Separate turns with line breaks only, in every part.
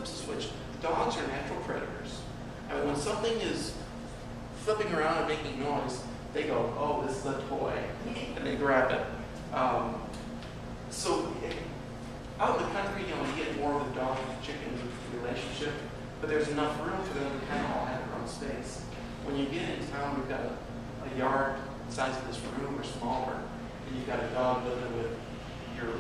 flips the switch. Dogs are natural predators. I mean, when something is flipping around and making noise, they go, oh, this is a toy, and they grab it. So out in the country, you get more of the dog-chicken relationship, but there's enough room for them to kind of all have their own space. When you get in town, we've got a yard the size of this room or smaller, and you've got a dog living with your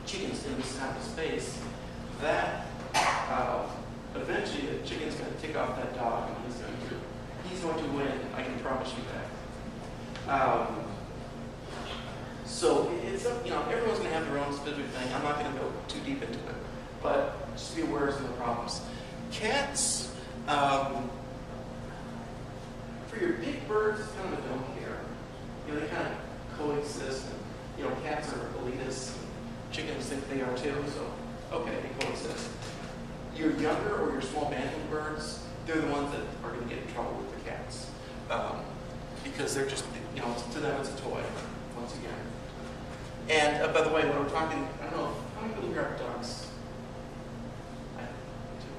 chickens in this kind of space. That eventually the chicken's going to tick off that dog, and he's going to win. I can promise you that. So it's everyone's going to have their own specific thing. I'm not going to go too deep into it, but just be aware of some of the problems. Cats, for your big birds, it's kind of a don't care. They kind of coexist, and cats are elitists. Chickens think they are too, so okay, they coexist. Your younger or your small bantling birds, they're the ones that are going to get in trouble with the cats, because they're just, to them it's a toy, once again. And by the way, when we're talking, I don't know, how many people here have dogs?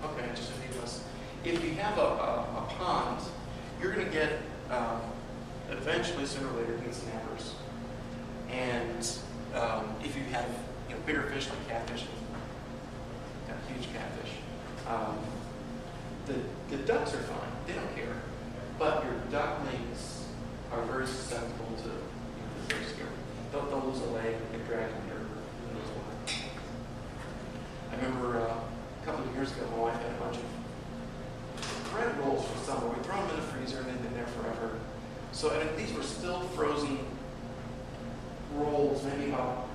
Okay, just a few of us. If you have a pond, you're going to get, eventually, sooner or later, get snappers. And if you have bigger fish like catfish, got huge catfish, the ducks are fine. They don't care. But your ducklings are very susceptible to they're scared. They'll lose a leg, get dragged in there, who knows what. I remember a couple of years ago, my wife had a bunch of bread rolls for summer. We throw them in the freezer and they've been there forever. So these were still frozen rolls, maybe about,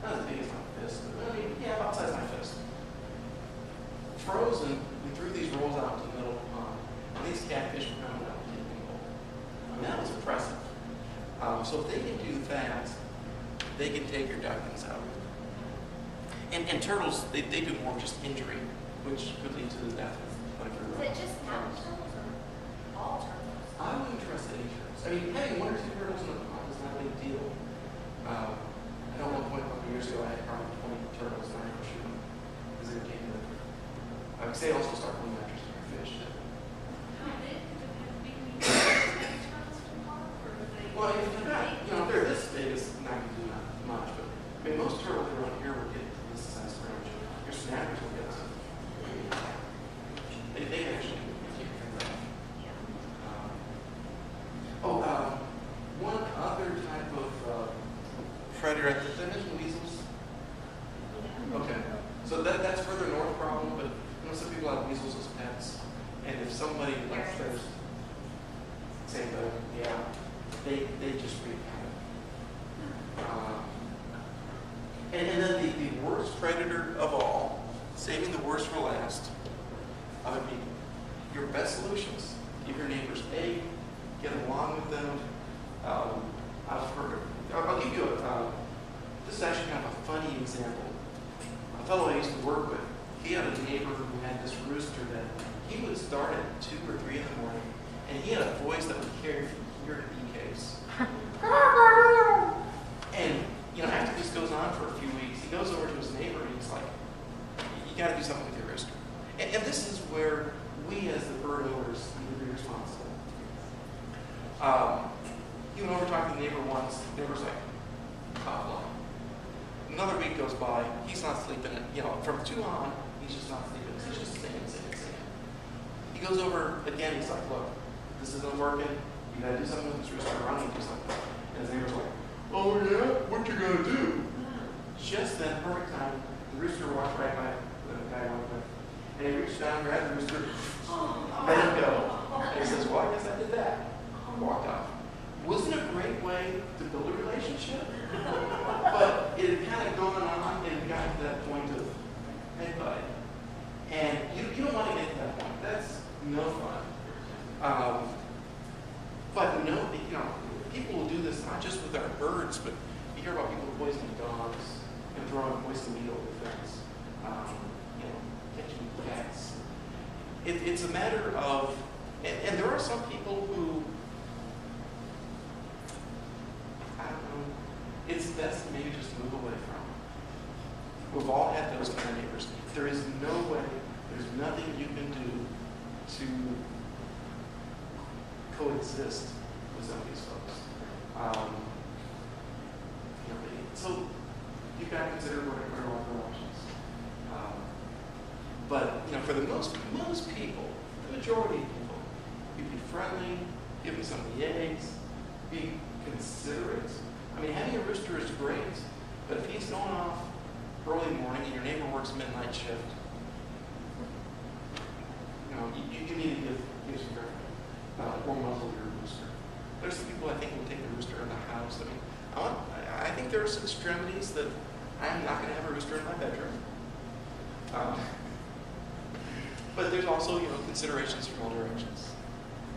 not as big as my fist, but about the size of my fist. Frozen, we threw these rolls out to the middle of the pond, and these catfish were coming out and getting people. I mean, that was impressive. So if they can do that, they can take your ducklings out. And turtles, they do more just injury, which could lead to the death of one of your
Is it just mountain turtles or all turtles?
I wouldn't trust any turtles. I mean, having one or two turtles in a pond is not a big deal. I know at one point a couple years ago I had probably 20 turtles and I never shoot them because they came to I would say also start putting mattress in your fish.
How big do they have to be? Turtles to pond, or do they?
Well, if they're not, if they're this big, it's not going to do that much. But I mean, most turtles around here will get to this size range. Your snappers will get to. They can actually keep your finger off. One other type of predator. Did I mention weasels? Okay. So that's further north problem, but some people have weasels as pets, and if somebody lets theirs, same thing, yeah, they just wreak havoc. And then the worst predator of all, saving the worst for last, other people. Your best solutions: give your neighbors egg, get along with them. I'll give you this is actually kind of a funny example. A fellow I used to work with, he had a neighbor who had this rooster that he would start at 2 or 3 in the morning, and he had a voice that would carry from here to BK's. And after this goes on for a few weeks, he goes over to his neighbor and he's like, "You got to do something with your rooster." And this is where we, as the bird owners, need to be responsible. He went over to talk to the neighbor once. The neighbor's like, "Top line." Another week goes by, he's not sleeping. From 2 on, he's just not sleeping. He's just singing. He goes over again, he's like, "Look, this isn't working. You gotta do something with this rooster. Running, do something." And his neighbor's like, "Oh yeah? What you gonna do?" Just then, perfect time, the rooster walked right by the guy I went with. And he reached down, grabbed the rooster, let him go. And he says, "Well, I guess I did that." Walked off. Wasn't a great way to build a relationship, but it had kind of gone on and got to that point of, "Hey, buddy." And you don't want to get to that point. That's no fun. But people will do this not just with our birds, but you hear about people poisoning dogs and throwing poison meat over the fence. Catching cats. It's a matter of, and there are some people who, I don't know, maybe just move away from. We've all had those kind of neighbors. There is no way, there's nothing you can do to coexist with some of these folks. So you've got to consider what are all the options. But for the most people, the majority of people, you be friendly, give them some of the eggs, be considerate. I mean, having a rooster is great, but if he's going off early morning and your neighbor works midnight shift, you need to give some credit or muzzle your rooster. There's some people I think will take the rooster in the house. I mean, I think there's extremities that I'm not going to have a rooster in my bedroom. But there's also, considerations from all directions.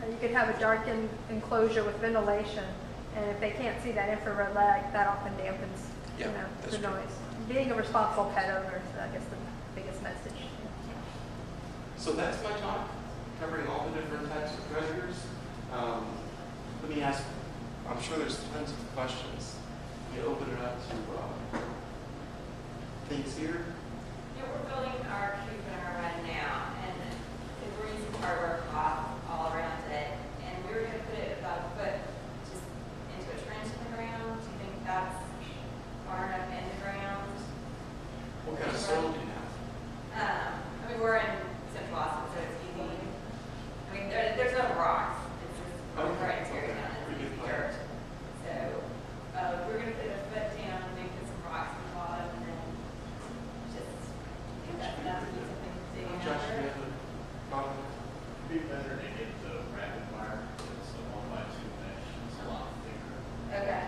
You could have a darkened enclosure with ventilation, and if they can't see that infrared light, that often dampens, the noise. Being a responsible pet owner is, I guess, the biggest message.
So that's my talk, covering all the different types of predators. Let me ask, I'm sure there's tons of questions. Let me open it up to things here.
Yeah, we're building our cube in our run now, and we're using hardware cloth all around it, and we were going to put it about a foot just into a trench in the ground. Do you think that's far enough in the ground?
What kind of soil do you have?
We're in Central Austin, so it's easy. There's no rocks. It's just right interior down. It's dirt. So we're going to put a foot down, maybe put some rocks in the bottom, and then just give that enough to do something digging
Josh, do you
under.
have a comment?
It'd be better to get the rapid fire. It's a 1x2 mesh. It's a lot thicker.
Okay.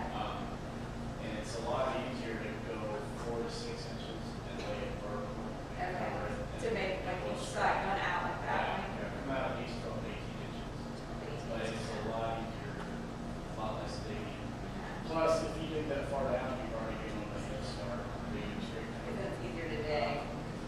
And it's a lot easier to go 4 to 6 inches and lay it vertical.
Okay. To make like each side going out like that.
Yeah, come out at least 12 to 18 inches. But it's a lot easier, a lot less digging. Plus, if you dig that far down, you've already given them a head start digging straight down.
Because it's easier to dig.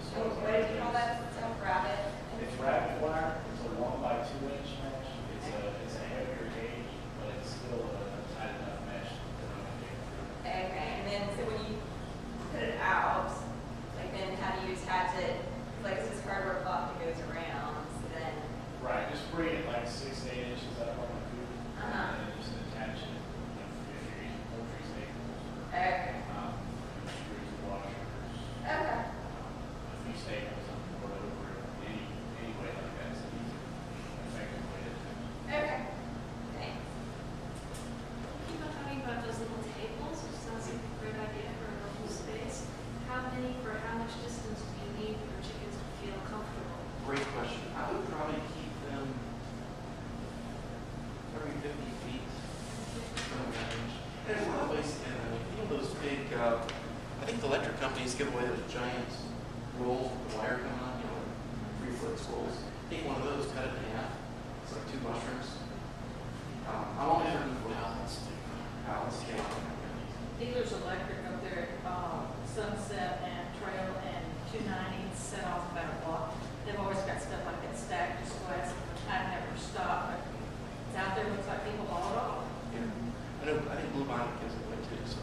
So what did you call that stuff? Rabbit?
It's rapid wire. It's a 1x2 inch mesh. It's a heavier gauge, but it's still a tight enough mesh to run a dig through.
Okay. And then so when you put it out, like then how do you attach it? Like it's this hardware cloth that goes around. So then
Right, just bring it like 6 to 8 inches up on the coop, and then just attach it if you're using poultry staples or
okay.
screws, washers,
Okay.
a few staples on the board over it. Any way like that's an easy, effective way to attach it.
Okay. Thanks.
Keep on talking about those little tables, which sounds like a great idea for a local space. How many, for how much distance do you need for chickens to feel comfortable?
Great question. I would probably keep them every 50 feet from the range. And in a lot of ways, those big, I think the electric companies give away those giant rolls with the wire coming on, 3-foot rolls. Take one of those, cut it in half. It's like 2 mushrooms. I'm only looking for balance.
Dealers Electric up there at Sunset and Trail and 290 set off about a block. They've always got stuff like that stacked just glass. I've never stopped, but it's out there. Looks like people haul it off.
Yeah. I think Blue Bonnet gives it away too. So.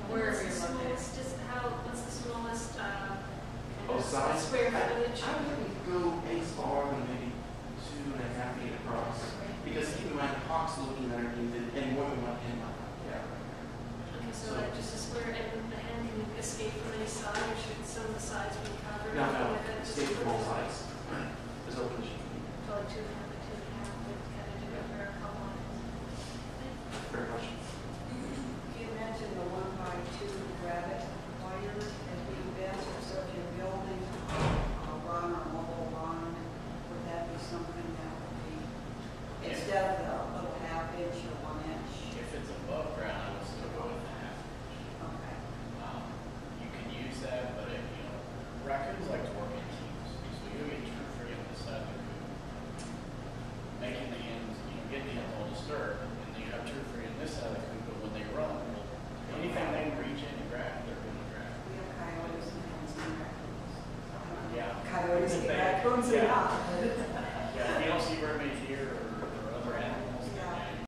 Wherever
What's the
you're located.
smallest, what's the smallest
Size?
square footage?
I wouldn't go any smaller than maybe 2.5 feet across. Because keep in mind, the hawk's looking underneath it, and more than one hen might not be out.
Okay, so like just a square, and the hen can escape from any side, or should some of the sides be covered?
No,
with it? Just
stay from all
a little-
sides. As open as you can.
So like 2.5 by 2.5, but kind of do it for a couple lines.
Fair question.
You mentioned the 1x2 rabbit wire as being best, or so if you're building a run or mobile run, would that be something that would be, instead of the little 1/2 inch or 1 inch?
If it's above ground, I would still go with the 1/2 inch.
Okay.
You can use that, but raccoons like to work in teams. So you'll get true free on this side of the coop, making the hens, getting the hens all disturbed, and then you have true free on this side of the coop, but when they run, anything they can reach in and grab, they're going to grab.
We have coyotes and hens and raccoons.
Yeah.
Coyotes
If
and
they-
raccoons and
yeah.
not.